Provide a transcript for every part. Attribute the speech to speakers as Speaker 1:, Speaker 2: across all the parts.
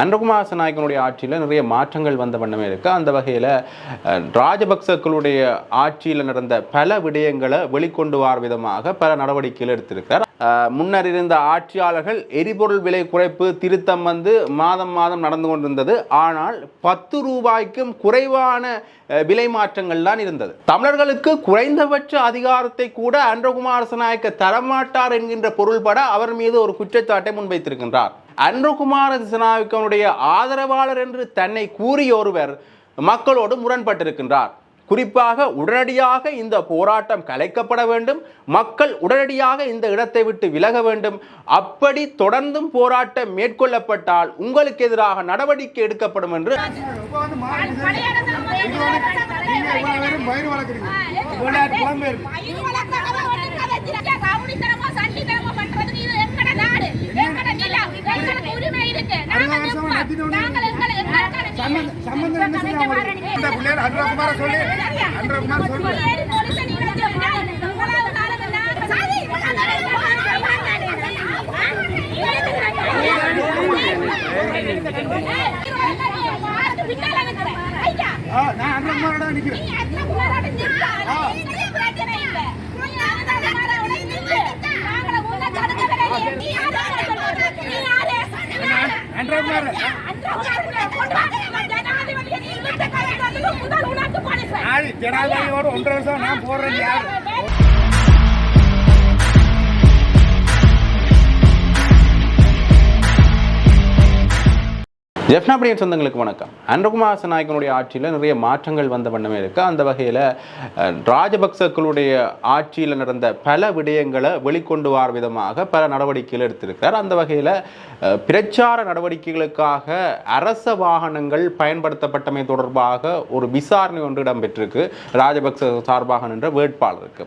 Speaker 1: அன்றகுமார் திசாநாயக்கனுடைய ஆட்சியில் நிறைய மாற்றங்கள் வந்த வண்ணமே இருக்கு. அந்த வகையில் ராஜபக்சக்களுடைய ஆட்சியில் நடந்த பல விடயங்களை வெளிக்கொண்டு வர விதமாக பல நடவடிக்கைகள் எடுத்திருக்கிறார். முன்னர் இருந்த ஆட்சியாளர்கள் எரிபொருள் விலை குறைப்பு திருத்தம் மாதம் நடந்து கொண்டிருந்தது. ஆனால் 10 ரூபாய்க்கும் குறைவான விலை மாற்றங்கள் தான் இருந்தது. தமிழர்களுக்கு குறைந்தபட்ச அதிகாரத்தை கூட அன்றகுமார் திசாநாயக்க தரமாட்டார் என்கின்ற பொருள்பட அவர் மீது ஒரு குற்றச்சாட்டை முன்வைத்திருக்கின்றார். அன்றகுமார் திசாநாயக்கனுடைய ஆதரவாளர் என்று தன்னை கூறிய ஒருவர் மக்களோடு முரண்பட்டிருக்கின்றார். குறிப்பாக உடனடியாக இந்த போராட்டம் கலைக்கப்பட வேண்டும், மக்கள் உடனடியாக இந்த இடத்தை விட்டு விலக வேண்டும், அப்படி தொடர்ந்தும் போராட்டம் மேற்கொள்ளப்பட்டால் உங்களுக்கு எதிராக நடவடிக்கை எடுக்கப்படும் என்று
Speaker 2: ஜனாதிபதியோடு 1.5 வருஷம் நான் போடுறேன். யார்
Speaker 1: ஜெஃப்னாபடியின் சொந்தங்களுக்கு வணக்கம். அன்றகுமார் திசாநாயக்கனுடைய ஆட்சியில் நிறைய மாற்றங்கள் வந்த வண்ணமே இருக்கு. அந்த வகையில் ராஜபக்சக்களுடைய ஆட்சியில் நடந்த பல விடயங்களை வெளிக்கொண்டு வர விதமாக பல நடவடிக்கைகள் எடுத்திருக்கிறார். அந்த வகையில் பிரச்சார நடவடிக்கைகளுக்காக அரச வாகனங்கள் பயன்படுத்தப்பட்டமை தொடர்பாக ஒரு விசாரணை ஒன்று இடம்பெற்றிருக்கு. ராஜபக்ச சார்பாக நின்ற வேட்பாளருக்கு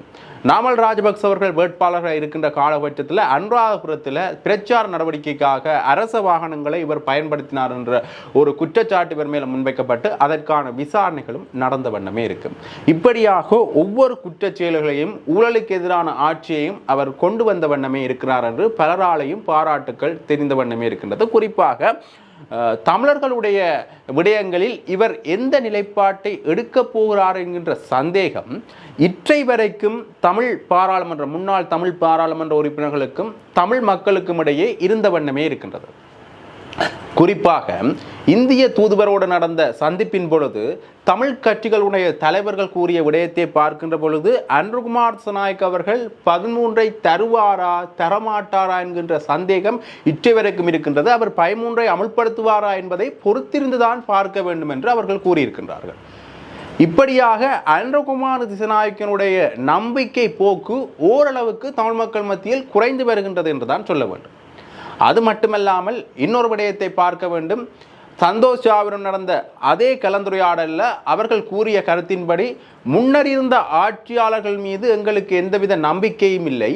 Speaker 1: நாமல் ராஜபக்ச அவர்கள் வேட்பாளர்கள் இருக்கின்ற காலகட்டத்தில் அனுராதபுரத்தில் பிரச்சார நடவடிக்கைக்காக அரச வாகனங்களை இவர் பயன்படுத்தினார் என்ற ஒரு குற்றச்சாட்டு இவர் மேல முன்வைக்கப்பட்டு அதற்கான விசாரணைகளும் நடந்த வண்ணமே இருக்கு. இப்படியாக ஒவ்வொரு குற்றச் செயல்களையும் ஊழலுக்கு எதிரான ஆட்சியையும் அவர் கொண்டு வந்த வண்ணமே இருக்கிறார் என்று பலராலையும் பாராட்டுக்கள் தெரிந்த வண்ணமே இருக்கின்றது. குறிப்பாக தமிழர்களுடைய விடயங்களில் இவர் எந்த நிலைப்பாட்டை எடுக்கப் போகிறார் என்கின்ற சந்தேகம் இற்றை வரைக்கும் முன்னாள் தமிழ் பாராளுமன்ற உறுப்பினர்களுக்கும் தமிழ் மக்களுக்கும் இடையே இருந்த வண்ணமே இருக்கின்றது. குறிப்பாக இந்திய தூதுவரோடு நடந்த சந்திப்பின் பொழுது தமிழ் கட்சிகளுடைய தலைவர்கள் கூறிய விடயத்தை பார்க்கின்ற பொழுது அன்றகுமார் திசாநாயக்க அவர்கள் 13ஐ தருவாரா தரமாட்டாரா என்கின்ற சந்தேகம் இற்றை வரைக்கும் இருக்கின்றது. அவர் 13ஐ அமுல்படுத்துவாரா என்பதை பொறுத்திருந்துதான் பார்க்க வேண்டும் என்று அவர்கள் கூறியிருக்கின்றார்கள். இப்படியாக அன்றகுமார் திசாநாயக்கனுடைய நம்பிக்கை போக்கு ஓரளவுக்கு தமிழ் மக்கள் மத்தியில் குறைந்து வருகின்றது என்றுதான் சொல்ல வேண்டும். அது மட்டுமல்லாமல் இன்னொரு விடயத்தை பார்க்க வேண்டும். சந்தோஷ் ஜாவிடம் நடந்த அதே கலந்துரையாடலில் அவர்கள் கூறிய கருத்தின்படி முன்னர் இருந்த ஆட்சியாளர்கள் மீது எங்களுக்கு எந்தவித நம்பிக்கையும் இல்லை,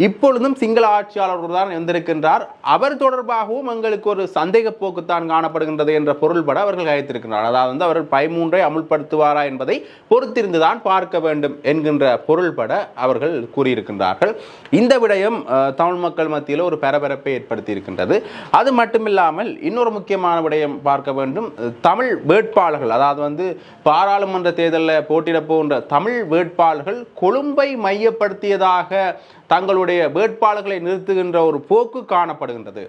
Speaker 1: இப்பொழுதும் சிங்கள ஆட்சியாளர்கள் தான் இருந்திருக்கின்றார், அவர் தொடர்பாகவும் எங்களுக்கு ஒரு சந்தேக போக்குத்தான் காணப்படுகின்றது என்ற பொருள்பட அவர்கள் அழைத்திருக்கிறார். அதாவது அவர்கள் 13ஐ அமுல்படுத்துவாரா என்பதை பொறுத்திருந்துதான் பார்க்க வேண்டும் என்கின்ற பொருள்பட அவர்கள் கூறியிருக்கின்றார்கள். இந்த விடயம் தமிழ் மக்கள் மத்தியில் ஒரு பரபரப்பை ஏற்படுத்தி இருக்கின்றது. அது மட்டுமில்லாமல் இன்னொரு முக்கியமான விடயம் பார்க்க வேண்டும். தமிழ் வேட்பாளர்கள், அதாவது பாராளுமன்ற தேர்தலில் போட்டியிட போகின்ற தமிழ் வேட்பாளர்கள் கொழும்பை மையப்படுத்தியதாக தங்களுடைய வேட்பாளர்களை நிறுத்துகின்ற ஒரு போக்கு காணப்படுகின்றது.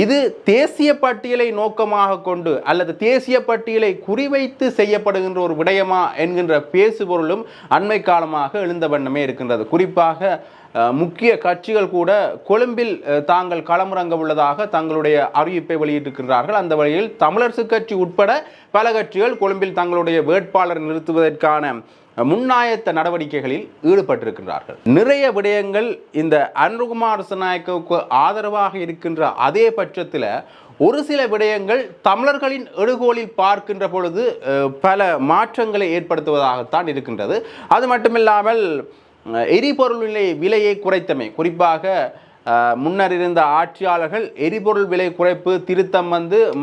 Speaker 1: இது தேசிய பட்டியலை நோக்கமாக கொண்டு அல்லது தேசிய பட்டியலை குறிவைத்து செய்யப்படுகின்ற ஒரு விடயமா என்கின்ற பேசுபொருளும் அண்மை காலமாக எழுந்த வண்ணமே இருக்கின்றது. குறிப்பாக முக்கிய கட்சிகள் கூட கொழும்பில் தாங்கள் களமிறங்க உள்ளதாக தங்களுடைய அறிவிப்பை வெளியிட்டிருக்கிறார்கள். அந்த வழியில் தமிழரசு கட்சி உட்பட பல கட்சிகள் கொழும்பில் தங்களுடைய வேட்பாளரை நிறுத்துவதற்கான முன்னாயத்த நடவடிக்கைகளில் ஈடுபட்டிருக்கிறார்கள். நிறைய விடயங்கள் இந்த அன்றகுமார் திசாநாயக்கவுக்கு ஆதரவாக இருக்கின்ற அதே பட்சத்தில் ஒரு சில விடயங்கள் தமிழர்களின் எடுகோலில் பார்க்கின்ற பொழுது பல மாற்றங்களை ஏற்படுத்துவதாகத்தான் இருக்கின்றது. அது மட்டுமில்லாமல் எரிபொருள் விலையை குறைத்தமை, குறிப்பாக முன்னர் இருந்த ஆட்சியாளர்கள் எரிபொருள் விலை குறைப்பு திருத்தம்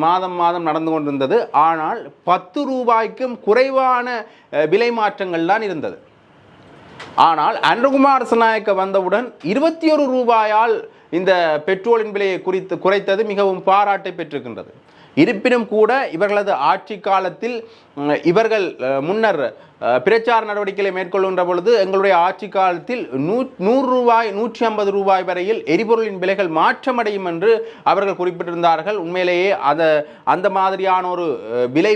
Speaker 1: மாதம் நடந்து கொண்டிருந்தது. ஆனால் 10 ரூபாய்க்கும் குறைவான விலை மாற்றங்கள் தான் இருந்தது. ஆனால் அன்றகுமார் திசாநாயக்க வந்தவுடன் 21 ரூபாயால் இந்த பெட்ரோலின் விலையை குறைத்தது மிகவும் பாராட்டை பெற்றிருக்கின்றது. இருப்பினும் கூட இவர்களது ஆட்சி காலத்தில் இவர்கள் முன்னர் பிரச்சார நடவடிக்கைகளை மேற்கொள்கின்ற பொழுது எங்களுடைய ஆட்சி காலத்தில் 100 ரூபாய் 150 ரூபாய் வரையில் எரிபொருளின் விலைகள் மாற்றமடையும் என்று அவர்கள் குறிப்பிட்டிருந்தார்கள். உண்மையிலேயே அந்த மாதிரியான ஒரு விலை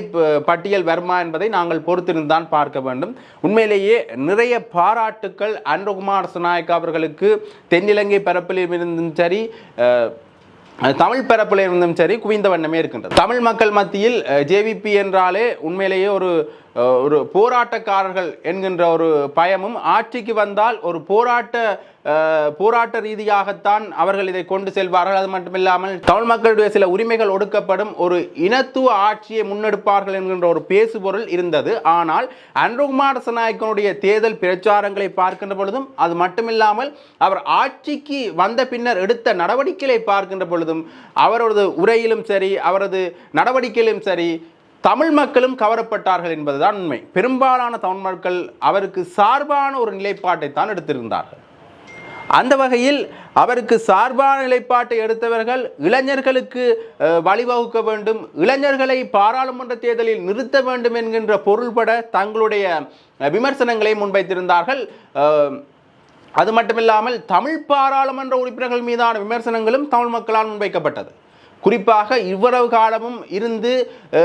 Speaker 1: பட்டியல் வருமா என்பதை நாங்கள் பொறுத்திருந்தான் பார்க்க வேண்டும். உண்மையிலேயே நிறைய பாராட்டுக்கள் அன்ருகுமார் திசாநாயக்க அவர்களுக்கு தென்னிலங்கை பரப்பில் இருந்தும் சரி தமிழ் பரப்பில் இருந்தும் சரி குவிந்த வண்ணமே இருக்கின்றது. தமிழ் மக்கள் மத்தியில் ஜேவிபி என்றாலே உண்மையிலேயே ஒரு போராட்டக்காரர்கள் என்கின்ற ஒரு பயமும், ஆட்சிக்கு வந்தால் ஒரு போராட்ட ரீதியாகத்தான் அவர்கள் இதை கொண்டு செல்வார்கள். அது மட்டுமில்லாமல் தமிழ் மக்களுடைய சில உரிமைகள் ஒடுக்கப்படும், ஒரு இனத்துவ ஆட்சியை முன்னெடுப்பார்கள் என்கின்ற ஒரு பேசுபொருள் இருந்தது. ஆனால் அன்ருகுமார் திசாநாயக்கனுடைய தேர்தல் பிரச்சாரங்களை பார்க்கின்ற பொழுதும், அது மட்டுமில்லாமல் அவர் ஆட்சிக்கு வந்த பின்னர் எடுத்த நடவடிக்கைகளை பார்க்கின்ற பொழுதும், அவரது உரையிலும் சரி அவரது நடவடிக்கையிலும் சரி தமிழ் மக்களும் கவரப்பட்டார்கள் என்பதுதான் உண்மை. பெரும்பாலான தமிழ் மக்கள் அவருக்கு சார்பான ஒரு நிலைப்பாட்டை தான் எடுத்திருந்தார்கள். அந்த வகையில் அவருக்கு சார்பான நிலைப்பாட்டை எடுத்தவர்கள் இளைஞர்களுக்கு வழிவகுக்க வேண்டும், இளைஞர்களை பாராளுமன்ற தேர்தலில் நிறுத்த வேண்டும் என்கின்ற பொருள்பட தங்களுடைய விமர்சனங்களை முன்வைத்திருந்தார்கள். அது மட்டுமில்லாமல் தமிழ் பாராளுமன்ற உறுப்பினர்கள் மீதான விமர்சனங்களும் தமிழ் மக்களால் முன்வைக்கப்பட்டது. குறிப்பாக இவ்வளவு காலமும் இருந்து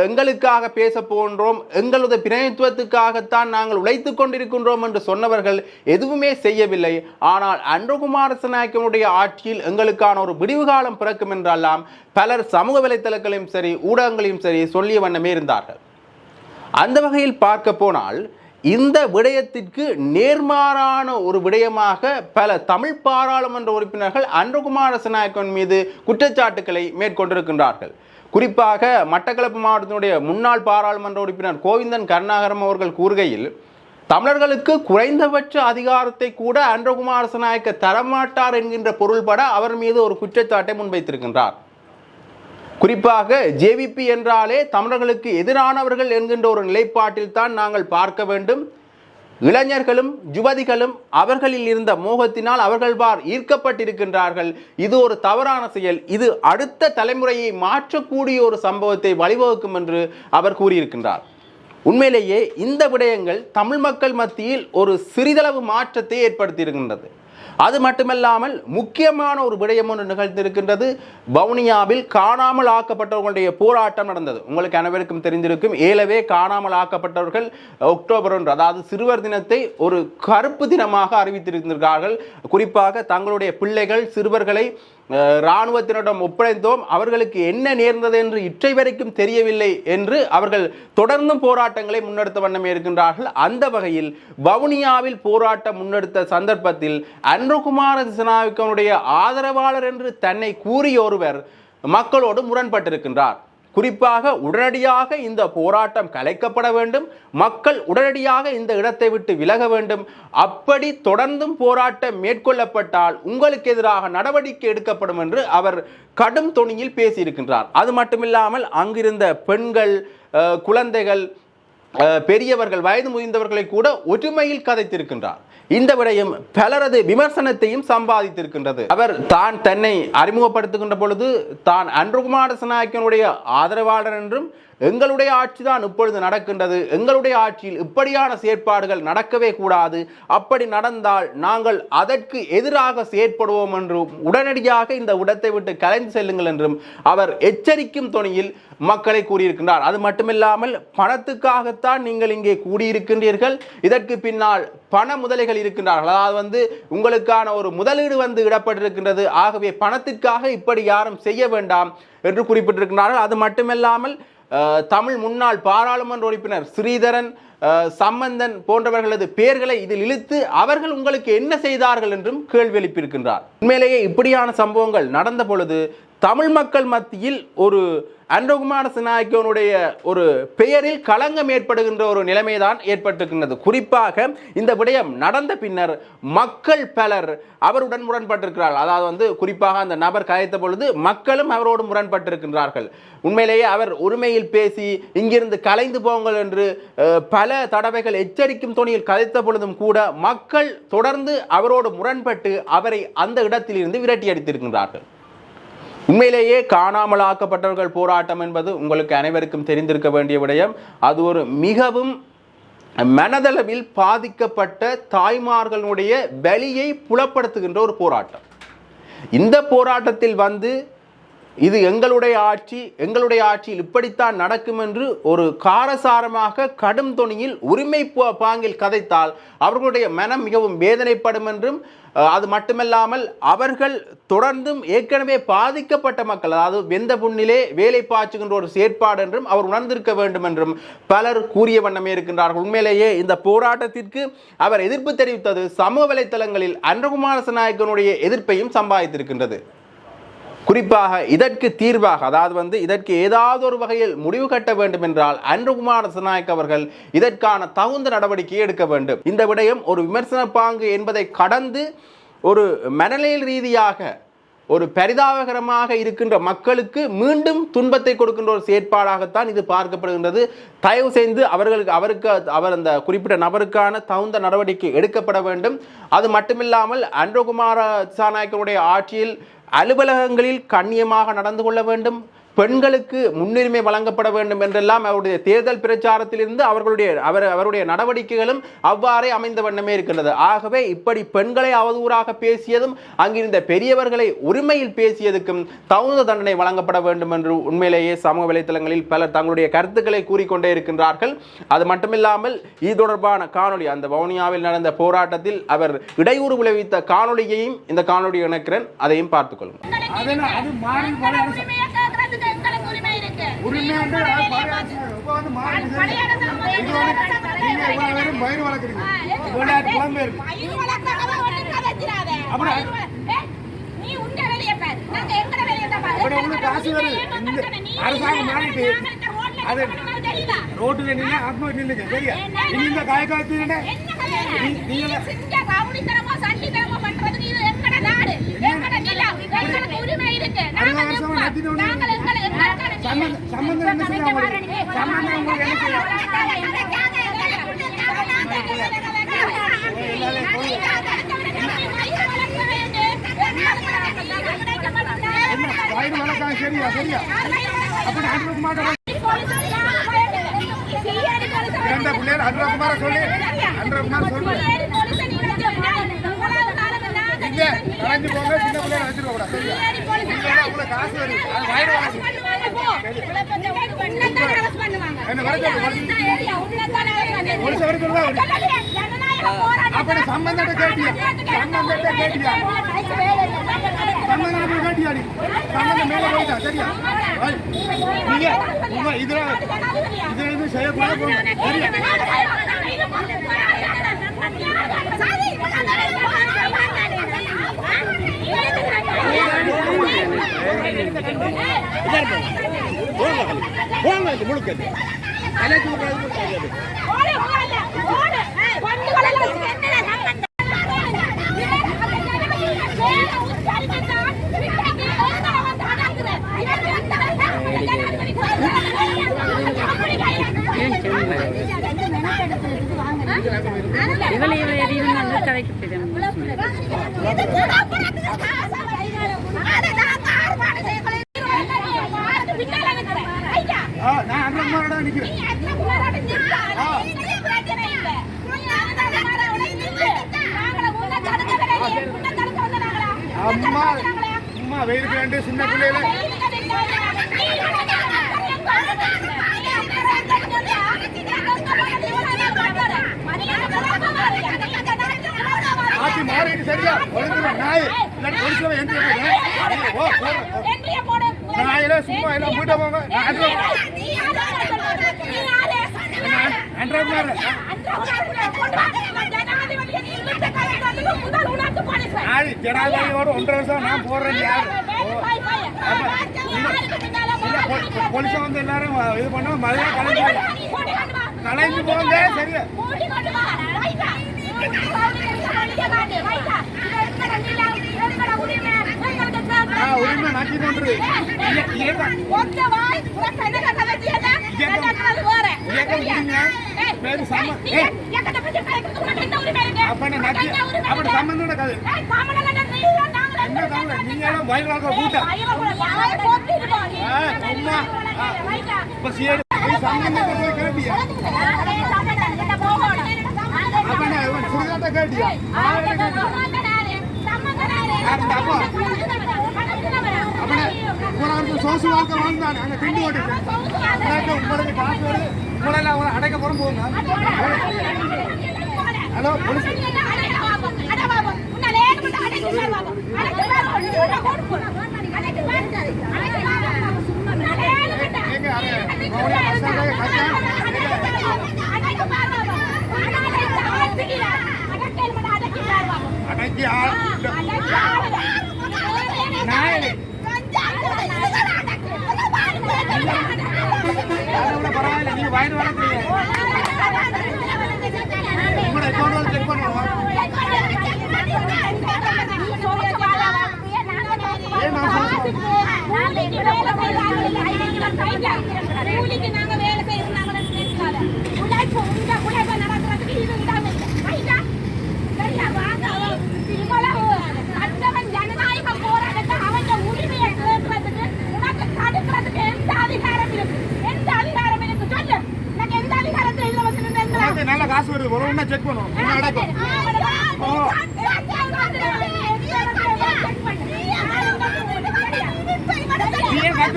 Speaker 1: எங்களுக்காக பேச போன்றோம், எங்களது பிரதிநிதித்துவத்துக்காகத்தான் நாங்கள் உழைத்து கொண்டிருக்கின்றோம் என்று சொன்னவர்கள் எதுவுமே செய்யவில்லை. ஆனால் அன்ருகுமார் திசாநாயக்கனுடைய ஆட்சியில் எங்களுக்கான ஒரு விடிவு காலம் பிறக்கும் என்றெல்லாம் பலர் சமூக வலைத்தளங்களையும் சரி ஊடகங்களையும் சரி சொல்லிய வண்ணமே இருந்தார்கள். அந்த வகையில் பார்க்க போனால் இந்த விடயத்திற்கு நேர்மாறான ஒரு விடயமாக பல தமிழ் பாராளுமன்ற உறுப்பினர்கள் அன்ருகுமார் திசாநாயக்கன் மீது குற்றச்சாட்டுக்களை மேற்கொண்டிருக்கின்றார்கள். குறிப்பாக மட்டக்களப்பு மாவட்டத்தினுடைய முன்னாள் பாராளுமன்ற உறுப்பினர் கோவிந்தன் கருணாகரம் அவர்கள் கூறுகையில், தமிழர்களுக்கு குறைந்தபட்ச அதிகாரத்தை கூட அன்ருகுமார் திசாநாயக்க தரமாட்டார் என்கின்ற பொருள்பட அவர் மீது ஒரு குற்றச்சாட்டை முன்வைத்திருக்கின்றார். குறிப்பாக ஜேவிபி என்றாலே தமிழர்களுக்கு எதிரானவர்கள் என்கின்ற ஒரு நிலைப்பாட்டில் தான் நாங்கள் பார்க்க வேண்டும். இளைஞர்களும் யுவதிகளும் அவர்களில் இருந்த மோகத்தினால் அவர்கள் ஈர்க்கப்பட்டிருக்கின்றார்கள். இது ஒரு தவறான செயல், இது அடுத்த தலைமுறையை மாற்றக்கூடிய ஒரு சம்பவத்தை வழிவகுக்கும் என்று அவர் கூறியிருக்கின்றார். உண்மையிலேயே இந்த விடயங்கள் தமிழ் மக்கள் மத்தியில் ஒரு சிறிதளவு மாற்றத்தை ஏற்படுத்தியிருக்கின்றது. அது மட்டுமல்லாமல் முக்கியமான ஒரு விடயம் ஒன்று நிகழ்ந்திருக்கின்றது. வவுனியாவில் காணாமல் ஆக்கப்பட்டவர்களுடைய போராட்டம் நடந்தது. உங்களுக்கு அனைவருக்கும் தெரிந்திருக்கும். ஏலவே காணாமல் ஆக்கப்பட்டவர்கள் அக்டோபர் 1 அதாவது சிறுவர் தினத்தை ஒரு கருப்பு தினமாக அறிவித்திருக்கிறார்கள். குறிப்பாக தங்களுடைய பிள்ளைகள் சிறுவர்களை இராணுவத்தினரிடம் ஒப்படைத்தோம், அவர்களுக்கு என்ன நேர்ந்தது என்று இற்றை வரைக்கும் தெரியவில்லை என்று அவர்கள் தொடர்ந்தும் போராட்டங்களை முன்னெடுத்த வண்ணமே இருக்கின்றார்கள். அந்த வகையில் வவுனியாவில் போராட்டம் முன்னெடுத்த சந்தர்ப்பத்தில் அன்ருகுமார் திசாநாயக்கனுடைய ஆதரவாளர் என்று தன்னை கூறிய ஒருவர் மக்களோடு முரண்பட்டிருக்கின்றார். குறிப்பாக உடனடியாக இந்த போராட்டம் கலைக்கப்பட வேண்டும், மக்கள் உடனடியாக இந்த இடத்தை விட்டு விலக வேண்டும், அப்படி தொடர்ந்தும் போராட்டம் மேற்கொள்ளப்பட்டால் உங்களுக்கு எதிராக நடவடிக்கை எடுக்கப்படும் என்று அவர் கடும் தொனியில் பேசியிருக்கின்றார். அது மட்டுமில்லாமல் அங்கிருந்த பெண்கள், குழந்தைகள், பெரியவர்கள், வயது முதிர்ந்தவர்களை கூட ஒற்றுமையில் கதைத்திருக்கின்றார். இந்த விடயம் பலரது விமர்சனத்தையும் சம்பாதித்திருக்கின்றது. அவர் தன்னை அறிமுகப்படுத்துகின்ற பொழுது தான் அன்ருகுமார் திசாநாயக்கனுடைய ஆதரவாளர் என்றும், எங்களுடைய ஆட்சி தான் இப்பொழுது நடக்கின்றது, எங்களுடைய ஆட்சியில் இப்படியான செயற்பாடுகள் நடக்கவே கூடாது, அப்படி நடந்தால் நாங்கள் அதற்கு எதிராக செயற்படுவோம் என்றும், உடனடியாக இந்த இடத்தை விட்டு கலைந்து செல்லுங்கள் என்றும் அவர் எச்சரிக்கும் தொனியில் மக்களை கூறியிருக்கின்றார். அது மட்டுமில்லாமல் பணத்துக்காகத்தான் நீங்கள் இங்கே கூடியிருக்கின்றீர்கள், இதற்கு பின்னால் பண முதலைகள் இருக்கின்றார்கள், அதாவது உங்களுக்கான ஒரு முதலீடு இடப்பட்டிருக்கின்றது, ஆகவே பணத்திற்காக இப்படி யாரும் செய்ய வேண்டாம் என்று குறிப்பிட்டிருக்கின்றார்கள். அது மட்டுமில்லாமல் தமிழ் முன்னாள் பாராளுமன்ற உறுப்பினர் ஸ்ரீதரன், சம்பந்தன் போன்றவர்களது பெயர்களை இதில் இழுத்து அவர்கள் உங்களுக்கு என்ன செய்தார்கள் என்றும் கேள்வி எழுப்பியிருக்கின்றார். உண்மையிலேயே இப்படியான சம்பவங்கள் நடந்த பொழுது தமிழ் மக்கள் மத்தியில் ஒரு அன்றகுமார திசாநாயக்கனுடைய ஒரு பெயரில் களங்கம் ஏற்படுகின்ற ஒரு நிலைமைதான் ஏற்பட்டிருக்கின்றது. குறிப்பாக இந்த விடயம் நடந்த பின்னர் மக்கள் பலர் அவருடன் முரண்பட்டிருக்கிறார்கள். அதாவது குறிப்பாக அந்த நபர் கதைத்த பொழுது மக்களும் அவரோடு முரண்பட்டிருக்கின்றார்கள். உண்மையிலேயே அவர் உரிமையில் பேசி இங்கிருந்து கலைந்து போங்கள் என்று பல தடவைகள் எச்சரிக்கும் துணியில் கதைத்த பொழுதும் கூட மக்கள் தொடர்ந்து அவரோடு முரண்பட்டு அவரை அந்த இடத்திலிருந்து விரட்டி அடித்திருக்கின்றார்கள். உண்மையிலேயே காணாமலாக்கப்பட்டவர்கள் போராட்டம் என்பது உங்களுக்கு அனைவருக்கும் தெரிந்திருக்க வேண்டிய விடயம். அது ஒரு மிகவும் மனதளவில் பாதிக்கப்பட்ட தாய்மார்களுடைய வலியை புலப்படுத்துகின்ற ஒரு போராட்டம். இந்த போராட்டத்தில் இது எங்களுடைய ஆட்சியில் இப்படித்தான் நடக்கும் என்று ஒரு காரசாரமாக கடும் தொனியில் உரிமை பாங்கில் கதைத்தால் அவர்களுடைய மனம் மிகவும் வேதனைப்படும் என்றும், அது மட்டுமல்லாமல் அவர்கள் தொடர்ந்தும் ஏற்கனவே பாதிக்கப்பட்ட மக்கள், அதாவது வெந்த புண்ணிலே வேலை பாய்ச்சுகின்ற ஒரு செயற்பாடு என்றும் அவர் உணர்ந்திருக்க வேண்டும் என்றும் பலர் கூறிய வண்ணமே இருக்கின்றார்கள். உண்மையிலேயே இந்த போராட்டத்திற்கு அவர் எதிர்ப்பு தெரிவித்தது சமூக வலைத்தளங்களில் அன்றகுமார திசாநாயக்கனுடைய எதிர்ப்பையும் சம்பாதித்திருக்கின்றது. குறிப்பாக இதற்கு தீர்வாக, அதாவது இதற்கு ஏதாவது ஒரு வகையில் முடிவு கட்ட வேண்டும் என்றால் அன்றகுமார திசாநாயக்க அவர்கள் இதற்கான தகுந்த நடவடிக்கை எடுக்க வேண்டும். இந்த விடயம் ஒரு விமர்சன பாங்கு என்பதை கடந்து ஒரு மனநிலையில் ரீதியாக ஒரு பரிதாபகரமாக இருக்கின்ற மக்களுக்கு மீண்டும் துன்பத்தை கொடுக்கின்ற ஒரு செயற்பாடாகத்தான் இது பார்க்கப்படுகின்றது. தயவு செய்து அவர் அந்த குறிப்பிட்ட நபருக்கான தகுந்த நடவடிக்கை எடுக்கப்பட வேண்டும். அது மட்டுமில்லாமல் அன்றகுமார திசாநாயக்கனுடைய ஆட்சியில் அலுவலகங்களில் கண்ணியமாக நடந்து கொள்ள வேண்டும், பெண்களுக்கு முன்னுரிமை வழங்கப்பட வேண்டும் என்றெல்லாம் அவருடைய தேர்தல் பிரச்சாரத்திலிருந்து அவருடைய நடவடிக்கைகளும் அவ்வாறே அமைந்த வண்ணமே இருக்கின்றது. ஆகவே இப்படி பெண்களை அவதூறாக பேசியதும் அங்கிருந்த பெரியவர்களை உரிமையில் பேசியதுக்கும் தகுந்த தண்டனை வழங்கப்பட வேண்டும் என்று உண்மையிலேயே சமூக வலைத்தளங்களில் பலர் தங்களுடைய கருத்துக்களை கூறிக்கொண்டே இருக்கின்றார்கள். அது மட்டுமில்லாமல் இது தொடர்பான காணொலி, அந்த வவுனியாவில் நடந்த போராட்டத்தில் அவர் இடையூறு விளைவித்த காணொலியையும் இந்த காணொலி இணைக்கிறேன், அதையும் பார்த்துக் கொள்ளுங்கள்.
Speaker 2: ரோட்டுல நின்று ஆத்மஹத்யா நில்லுங்க. சரியா? இந்த காயக்காலத்துல சரியா சரியா அப்படி அன்றகுமார சொல்லி கலைஞ்சு போங்க. சின்ன பிள்ளைய வச்சிருக்க கூடாது. காசு வருது அப்படி சம்பந்தத்தை கேட்டியா சம்பந்தம் மேல போயிட்டா. சரியா? நீங்க இதுல செய்யக்கூடாது. சரியா? முழுக்க அம்மா வெயிலுக்கு வேண்டிய சின்ன பிள்ளைல ஆட்சி மாறிட்டு. சரியா? நாய் நாயில சும்மா எல்லாம் போயிட்டு போங்க. ஜனாதிபதியோட 1.5 வருஷம் நான் போடுறேன். யாரு போலீஸை வந்து எல்லாரும் இது பண்ண மழையா கலைஞ்சு போங்க சரியா உரிமை நாட்டி கொண்டு பேரு அப்படி சம்பந்தம் கதை என்ன தமிழ் நீங்க எல்லாம் வயலாக கூட்டம் இப்ப சீடு சம்பந்தம் கேட்டியா அப்ப சுடுகாட்ட கேட்டியா சோசு வாழ்க்கை வாழ்ந்தானே அங்க திண்டு ஓட்டு உங்களுக்கு காசு வருது உங்களை அவரை அடைக்க போறோம் போங்க ஹலோ போலீஸ் அடக்கி பரவாயில்ல நீங்க வாங்கி வளர்க்குறீங்க உங்களோட அக்கௌண்ட் செக் பண்ணுவோம் நல்ல காசு வருது ஒரு ஒண்ணா செக் பண்ணுவோம்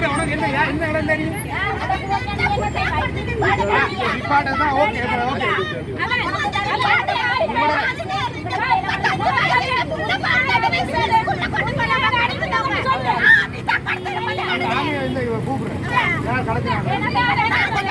Speaker 2: உனக்கு என்ன என்ன இடம் தெரியும் ஓகே ஓகே கூப்பிடுறேன் கலக்குறேன்